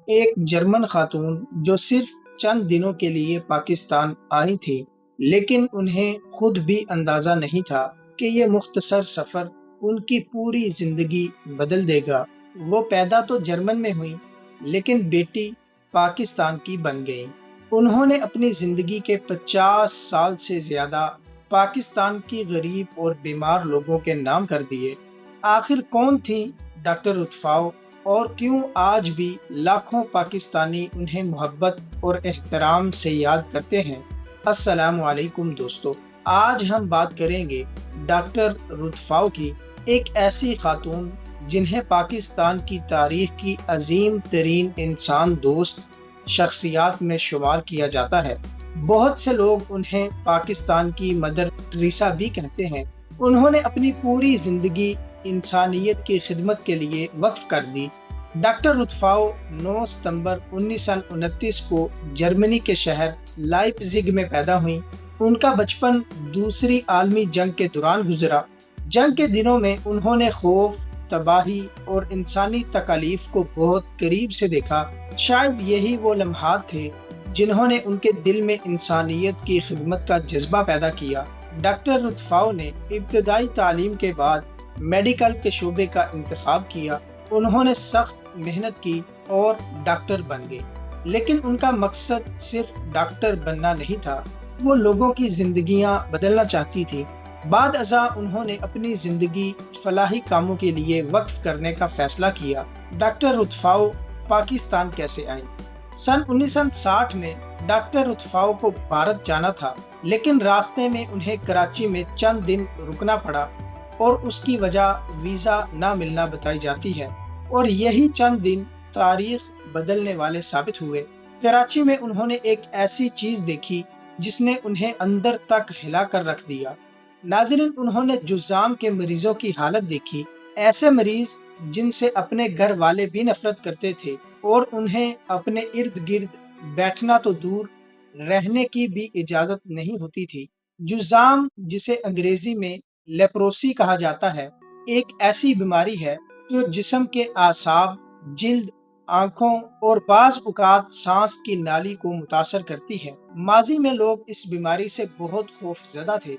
ایک جرمن خاتون جو صرف چند دنوں کے لیے پاکستان آئی تھی، لیکن انہیں خود بھی اندازہ نہیں تھا کہ یہ مختصر سفر ان کی پوری زندگی بدل دے گا۔ وہ پیدا تو جرمن میں ہوئی، لیکن بیٹی پاکستان کی بن گئی۔ انہوں نے اپنی زندگی کے 50 سال سے زیادہ پاکستان کی غریب اور بیمار لوگوں کے نام کر دیے۔ آخر کون تھی ڈاکٹر اتفاق، اور کیوں آج بھی لاکھوں پاکستانی انہیں محبت اور احترام سے یاد کرتے ہیں؟ السلام علیکم دوستو، آج ہم بات کریں گے ڈاکٹر رتفاؤ کی، ایک ایسی خاتون جنہیں پاکستان کی تاریخ کی عظیم ترین انسان دوست شخصیات میں شمار کیا جاتا ہے۔ بہت سے لوگ انہیں پاکستان کی مدر ٹریسا بھی کہتے ہیں۔ انہوں نے اپنی پوری زندگی انسانیت کی خدمت کے لیے وقف کر دی۔ ڈاکٹر رتفاؤ 9 ستمبر 1929 کو جرمنی کے شہر لائپزگ میں پیدا ہوئیں۔ ان کا بچپن دوسری عالمی جنگ کے دوران گزرا۔ جنگ کے دنوں میں انہوں نے خوف، تباہی اور انسانی تکالیف کو بہت قریب سے دیکھا۔ شاید یہی وہ لمحات تھے جنہوں نے ان کے دل میں انسانیت کی خدمت کا جذبہ پیدا کیا۔ ڈاکٹر رتفاؤ نے ابتدائی تعلیم کے بعد میڈیکل کے شعبے کا انتخاب کیا۔ انہوں نے سخت محنت کی اور ڈاکٹر بن گئے، لیکن ان کا مقصد صرف ڈاکٹر بننا نہیں تھا، وہ لوگوں کی زندگیاں بدلنا چاہتی تھی۔ بعد ازاں انہوں نے اپنی زندگی فلاحی کاموں کے لیے وقف کرنے کا فیصلہ کیا۔ ڈاکٹر رتفاؤ پاکستان کیسے آئیں؟ سن 1960 میں ڈاکٹر رتفاؤ کو بھارت جانا تھا، لیکن راستے میں انہیں کراچی میں چند دن رکنا پڑا اور اس کی وجہ ویزا نہ ملنا بتائی جاتی ہے، اور یہی چند دن تاریخ بدلنے والے ثابت ہوئے۔ کراچی میں انہوں نے ایک ایسی چیز دیکھی جس نے انہیں اندر تک ہلا کر رکھ دیا۔ ناظرین، انہوں نے جذام کے مریضوں کی حالت دیکھی، ایسے مریض جن سے اپنے گھر والے بھی نفرت کرتے تھے اور انہیں اپنے ارد گرد بیٹھنا تو دور رہنے کی بھی اجازت نہیں ہوتی تھی۔ جذام، جسے انگریزی میں لیپروسی کہا جاتا ہے، ایک ایسی بیماری ہے جو جسم کے اعصاب، جلد، آنکھوں اور بعض اوقات سانس کی نالی کو متاثر کرتی ہے۔ ماضی میں لوگ اس بیماری سے بہت خوف زدہ تھے۔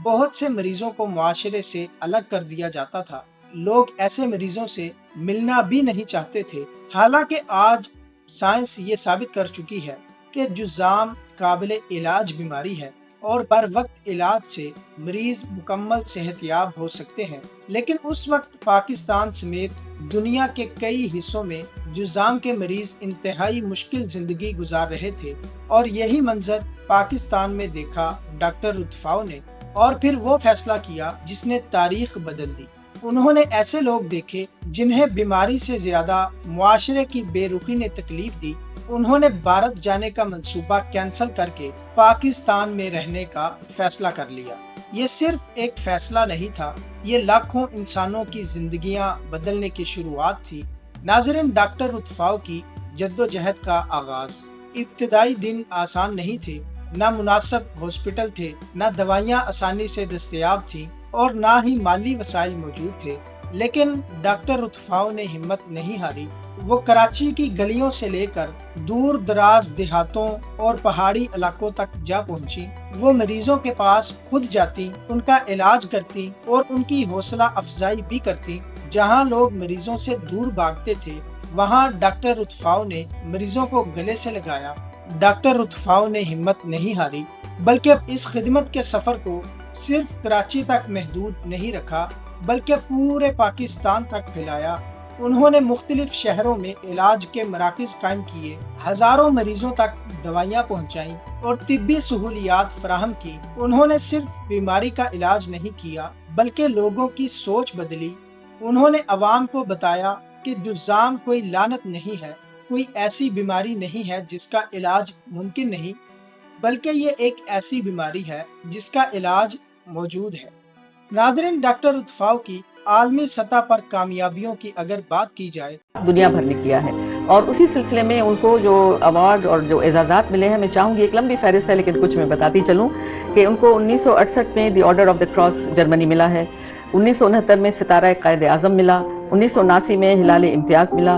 بہت سے مریضوں کو معاشرے سے الگ کر دیا جاتا تھا۔ لوگ ایسے مریضوں سے ملنا بھی نہیں چاہتے تھے۔ حالانکہ آج سائنس یہ ثابت کر چکی ہے کہ جذام قابل علاج بیماری ہے اور بر وقت علاج سے مریض مکمل صحت یاب ہو سکتے ہیں، لیکن اس وقت پاکستان سمیت دنیا کے کئی حصوں میں جذام کے مریض انتہائی مشکل زندگی گزار رہے تھے، اور یہی منظر پاکستان میں دیکھا ڈاکٹر رتفاؤ نے، اور پھر وہ فیصلہ کیا جس نے تاریخ بدل دی۔ انہوں نے ایسے لوگ دیکھے جنہیں بیماری سے زیادہ معاشرے کی بے رخی نے تکلیف دی۔ انہوں نے بھارت جانے کا منصوبہ کینسل کر کے پاکستان میں رہنے کا فیصلہ کر لیا۔ یہ صرف ایک فیصلہ نہیں تھا، یہ لاکھوں انسانوں کی زندگیاں بدلنے کی شروعات تھی۔ ناظرین، ڈاکٹر رتفاؤ کی جدوجہد کا آغاز۔ ابتدائی دن آسان نہیں تھے، نہ مناسب ہاسپٹل تھے، نہ دوائیاں آسانی سے دستیاب تھیں، اور نہ ہی مالی وسائل موجود تھے، لیکن ڈاکٹر رتفاؤ نے ہمت نہیں ہاری۔ وہ کراچی کی گلیوں سے لے کر دور دراز دیہاتوں اور پہاڑی علاقوں تک جا پہنچی۔ وہ مریضوں کے پاس خود جاتی، ان کا علاج کرتی اور ان کی حوصلہ افزائی بھی کرتی۔ جہاں لوگ مریضوں سے دور بھاگتے تھے، وہاں ڈاکٹر رتفاؤ نے مریضوں کو گلے سے لگایا۔ ڈاکٹر رتفاؤ نے ہمت نہیں ہاری، بلکہ اس خدمت کے سفر کو صرف کراچی تک محدود نہیں رکھا، بلکہ پورے پاکستان تک پھیلایا۔ انہوں نے مختلف شہروں میں علاج کے مراکز قائم کیے، ہزاروں مریضوں تک دوائیاں پہنچائیں اور طبی سہولیات فراہم کی۔ انہوں نے صرف بیماری کا علاج نہیں کیا، بلکہ لوگوں کی سوچ بدلی۔ انہوں نے عوام کو بتایا کہ جذام کوئی لعنت نہیں ہے، کوئی ایسی بیماری نہیں ہے جس کا علاج ممکن نہیں، بلکہ یہ ایک ایسی بیماری ہے جس کا علاج موجود ہے۔ ناظرین، ڈاکٹر رتفاؤ کی عالمی سطح پر کامیابیوں کی اگر بات کی جائے، دنیا بھر نے کیا ہے، اور اسی سلسلے میں ان کو جو ایوارڈ اور جو اعزازات ملے ہیں، میں چاہوں گی ایک لمبی فہرست ہے لیکن کچھ میں بتاتی چلوں کہ ان کو 1968 میں the order of the cross Germany ملا ہے، 1969 میں ستارہ قائد اعظم ملا، 1979 میں ہلال امتیاز ملا،